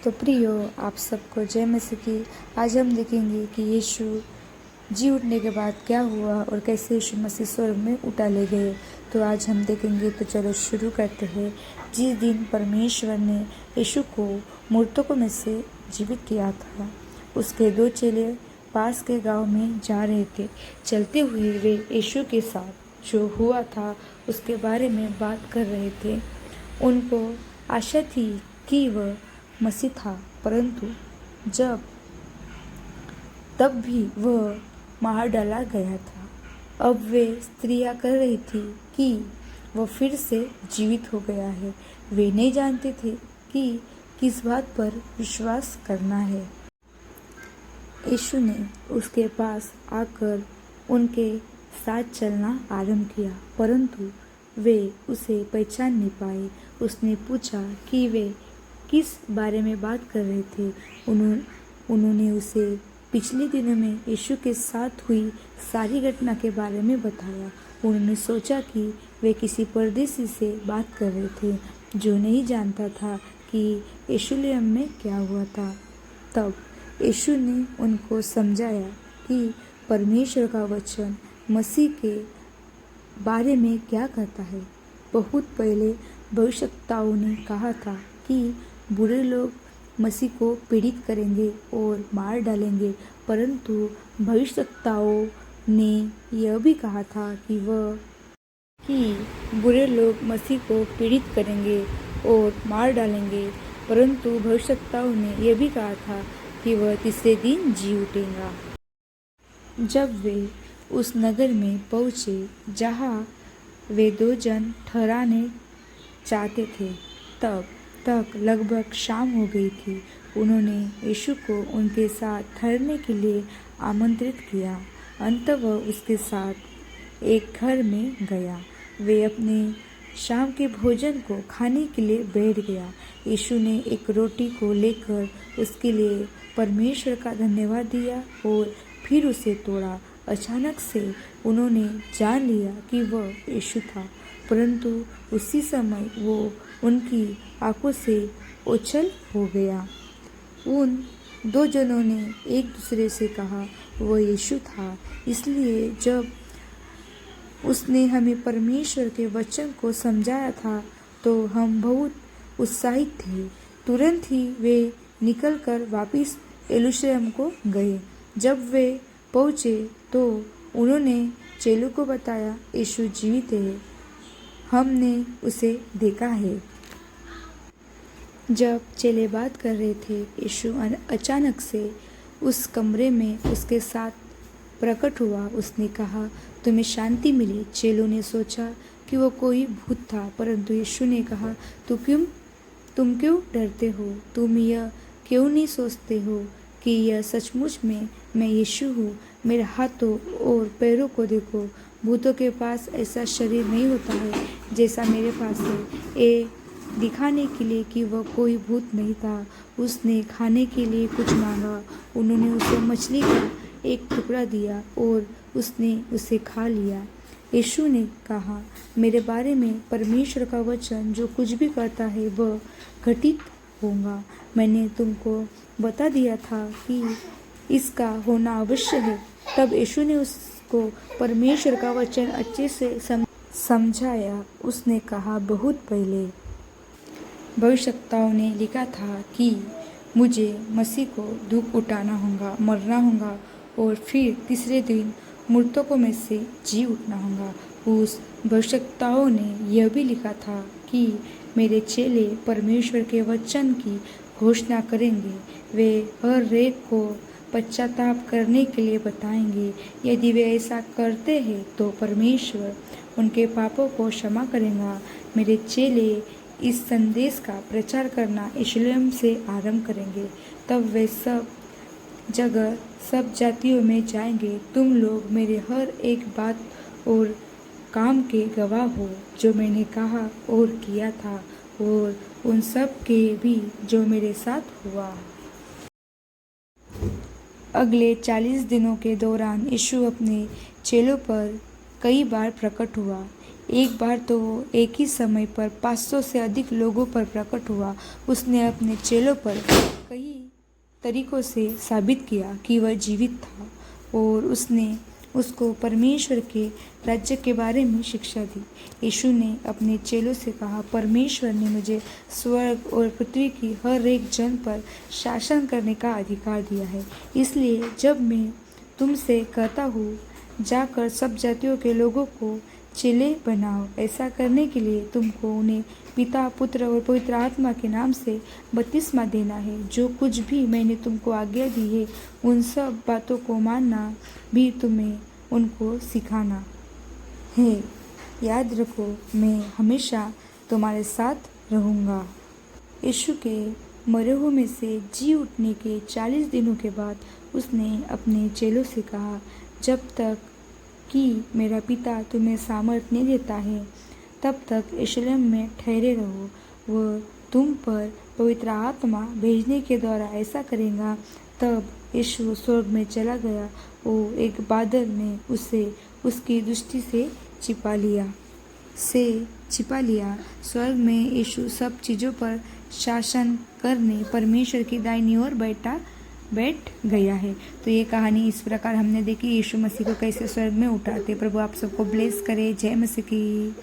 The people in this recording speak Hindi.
तो प्रियो, आप सबको जय मसीह की। आज हम देखेंगे कि यीशु जी उठने के बाद क्या हुआ और कैसे यीशु मसीह स्वर्ग में उठा ले गए। तो आज हम देखेंगे। तो चलो शुरू करते हैं। जिस दिन परमेश्वर ने यीशु को मृतकों में से जीवित किया था, उसके 2 चेले पास के गांव में जा रहे थे। चलते हुए वे यीशु के साथ जो हुआ था उसके बारे में बात कर रहे थे। उनको आशा थी कि वह मसीह था, परंतु तब भी वह मार डाला गया था। अब वे स्त्रियां कह रही थी कि वह फिर से जीवित हो गया है। वे नहीं जानते थे कि किस बात पर विश्वास करना है। यीशु ने उसके पास आकर उनके साथ चलना आरंभ किया, परंतु वे उसे पहचान नहीं पाए। उसने पूछा कि वे किस बारे में बात कर रहे थे। उन्होंने उसे पिछले दिनों में यीशु के साथ हुई सारी घटना के बारे में बताया। उन्होंने सोचा कि वे किसी परदेसी से बात कर रहे थे जो नहीं जानता था कि यरूशलेम में क्या हुआ था। तब यीशु ने उनको समझाया कि परमेश्वर का वचन मसीह के बारे में क्या कहता है। बहुत पहले भविष्यवक्ताओं ने कहा था कि बुरे लोग मसीह को पीड़ित करेंगे और मार डालेंगे, परंतु भविष्यवक्ताओं ने यह भी कहा था कि बुरे लोग मसीह को पीड़ित करेंगे और मार डालेंगे, परंतु भविष्यवक्ताओं ने यह भी कहा था कि वह तीसरे दिन जी उठेगा। जब वे उस नगर में पहुँचे जहाँ वे 2 जन ठहराने चाहते थे, तब तक लगभग शाम हो गई थी। उन्होंने यीशु को उनके साथ ठहरने के लिए आमंत्रित किया। अंततः वह उसके साथ एक घर में गया। वे अपने शाम के भोजन को खाने के लिए बैठ गया। यीशु ने एक रोटी को लेकर उसके लिए परमेश्वर का धन्यवाद दिया और फिर उसे तोड़ा। अचानक से उन्होंने जान लिया कि वह यीशु था, परंतु उसी समय वो उनकी आंखों से ओझल हो गया। उन 2 जनों ने एक दूसरे से कहा, वह यीशु था। इसलिए जब उसने हमें परमेश्वर के वचन को समझाया था तो हम बहुत उत्साहित थे। तुरंत ही वे निकलकर वापस यरूशलेम को गए। जब वे पहुँचे तो उन्होंने चेलों को बताया, यीशु जीवित है, हमने उसे देखा है। जब चेले बात कर रहे थे, यीशु अचानक से उस कमरे में उसके साथ प्रकट हुआ। उसने कहा, तुम्हें शांति मिली। चेलों ने सोचा कि वो कोई भूत था, परंतु यीशु ने कहा, तुम क्यों डरते हो? तुम यह क्यों नहीं सोचते हो कि यह सचमुच में मैं यीशु हूँ? मेरे हाथों और पैरों को देखो। भूतों के पास ऐसा शरीर नहीं होता है जैसा मेरे पास है। ये दिखाने के लिए कि वह कोई भूत नहीं था, उसने खाने के लिए कुछ मांगा। उन्होंने उसे मछली का एक टुकड़ा दिया और उसने उसे खा लिया। यीशु ने कहा, मेरे बारे में परमेश्वर का वचन जो कुछ भी कहता है वह घटित होगा। मैंने तुमको बता दिया था कि इसका होना अवश्य है। तब यीशु ने उसको परमेश्वर का वचन अच्छे से समझाया। उसने कहा, बहुत पहले भविष्यवक्ताओं ने लिखा था कि मुझे मसीह को दुख उठाना होगा, मरना होगा और फिर तीसरे दिन मृतकों में से जी उठना होगा। उस भविष्यवक्ताओं ने यह भी लिखा था कि मेरे चेले परमेश्वर के वचन की घोषणा करेंगे। वे हर एक को पश्चाताप करने के लिए बताएंगे। यदि वे ऐसा करते हैं तो परमेश्वर उनके पापों को क्षमा करेगा। मेरे चेले इस संदेश का प्रचार करना यरूशलेम से आरंभ करेंगे। तब वे सब जगह सब जातियों में जाएंगे। तुम लोग मेरे हर एक बात और काम के गवाह हो, जो मैंने कहा और किया था, और उन सब के भी जो मेरे साथ हुआ। अगले 40 दिनों के दौरान यीशु अपने चेलों पर कई बार प्रकट हुआ। एक बार तो वो एक ही समय पर 500 से अधिक लोगों पर प्रकट हुआ। उसने अपने चेलों पर कई तरीकों से साबित किया कि वह जीवित था और उसने उसको परमेश्वर के राज्य के बारे में शिक्षा दी। यीशु ने अपने चेलों से कहा, परमेश्वर ने मुझे स्वर्ग और पृथ्वी की हर एक जन पर शासन करने का अधिकार दिया है। इसलिए जब मैं तुमसे कहता हूँ, जाकर सब जातियों के लोगों को चेले बनाओ, ऐसा करने के लिए तुमको उन्हें पिता, पुत्र और पवित्र आत्मा के नाम से बपतिस्मा देना है। जो कुछ भी मैंने तुमको आज्ञा दी है, उन सब बातों को मानना भी तुम्हें उनको सिखाना है। याद रखो, मैं हमेशा तुम्हारे साथ रहूँगा। यीशु के मरे हुए में से जी उठने के 40 दिनों के बाद उसने अपने चेलों से कहा, जब तक कि मेरा पिता तुम्हें सामर्थ्य नहीं देता है, तब तक यरूशलेम में ठहरे रहो। वह तुम पर पवित्र आत्मा भेजने के द्वारा ऐसा करेगा। तब यीशु स्वर्ग में चला गया और एक बादल ने उसे उसकी दृष्टि से छिपा लिया। स्वर्ग में यीशु सब चीज़ों पर शासन करने परमेश्वर की दाहिनी ओर बैठ गया है। तो ये कहानी इस प्रकार हमने देखी, यीशु मसीह को कैसे स्वर्ग में उठाते। प्रभु आप सबको ब्लेस करे। जय मसीह की।